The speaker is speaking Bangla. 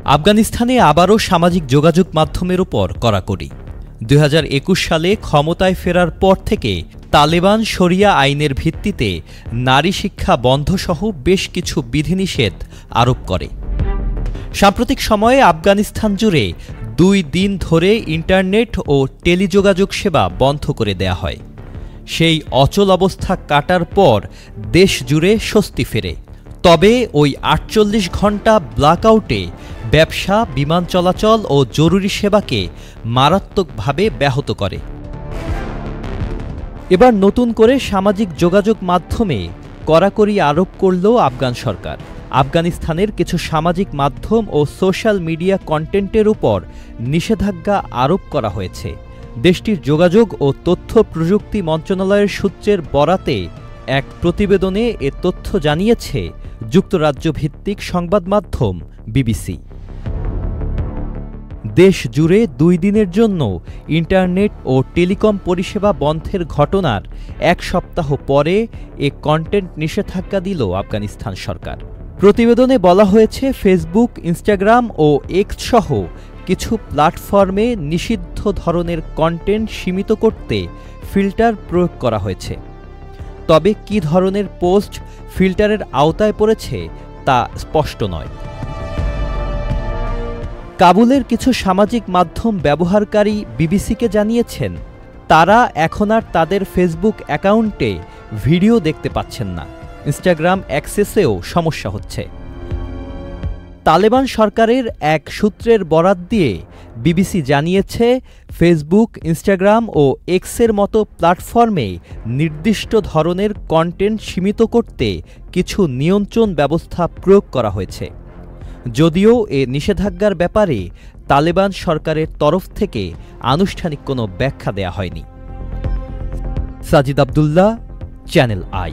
আফগানিস্তানে আবারও সামাজিক যোগাযোগ মাধ্যমের উপর কড়াকড়ি। ২০২১ সালে ক্ষমতায় ফেরার পর থেকে তালেবান শরিয়া আইনের ভিত্তিতে নারী শিক্ষা বন্ধসহ বেশ কিছু বিধিনিষেধ আরোপ করে। সাম্প্রতিক সময়ে আফগানিস্তান জুড়ে ২ দিন ধরে ইন্টারনেট ও টেলিযোগাযোগ সেবা বন্ধ করে দেয়া হয়। সেই অচল অবস্থা কাটার পর দেশ জুড়ে স্বস্তি ফেরে। তবে ওই ৪৮ ঘণ্টা ব্ল্যাকআউটে ব্যবসা, বিমান চলাচল ও জরুরি সেবাকে মারাত্মকভাবে ব্যাহত করে। এবার নতুন করে সামাজিক যোগাযোগ মাধ্যমে কড়াকড়ি আরোপ করল আফগান সরকার। আফগানিস্তানের কিছু সামাজিক মাধ্যম ও সোশ্যাল মিডিয়া কন্টেন্টের উপর নিষেধাজ্ঞা আরোপ করা হয়েছে। দেশটির যোগাযোগ ও তথ্য প্রযুক্তি মন্ত্রণালয়ের সূত্রের বরাতে এক প্রতিবেদনে এ তথ্য জানিয়েছে যুক্তরাজ্য ভিত্তিক সংবাদ মাধ্যম বিবিসি। দেশ জুড়ে ২ দিনের জন্য ইন্টারনেট ও টেলিকম পরিষেবা বন্ধের ঘটনার ১ সপ্তাহ পরে এ কন্টেন্ট নিষেধাজ্ঞা দিল আফগানিস্তান সরকার। প্রতিবেদনে বলা হয়েছে, ফেসবুক, ইনস্টাগ্রাম ও এক্স সহ কিছু প্ল্যাটফর্মে নিষিদ্ধ ধরনের কন্টেন্ট সীমিত করতে ফিল্টার প্রয়োগ করা হয়েছে। তবে কী ধরনের পোস্ট ফিল্টারের আওতায় পড়েছে তা স্পষ্ট নয়। কাবুলের কিছু সামাজিক মাধ্যম ব্যবহারকারী বিবিসিকে জানিয়েছেন, তারা এখন আর তাদের ফেসবুক অ্যাকাউন্টে ভিডিও দেখতে পাচ্ছেন না। ইনস্টাগ্রাম অ্যাক্সেসেও সমস্যা হচ্ছে। তালেবান সরকারের এক সূত্রের বরাত দিয়ে বিবিসি জানিয়েছে, ফেসবুক, ইনস্টাগ্রাম ও এক্সের মতো প্ল্যাটফর্মে নির্দিষ্ট ধরনের কন্টেন্ট সীমিত করতে কিছু নিয়ন্ত্রণ ব্যবস্থা প্রয়োগ করা হয়েছে। যদিও এ নিষেধাজ্ঞার ব্যাপারে তালেবান সরকারের তরফ থেকে আনুষ্ঠানিক কোনো ব্যাখ্যা দেয়া হয়নি। Sajid Abdullah, channel I.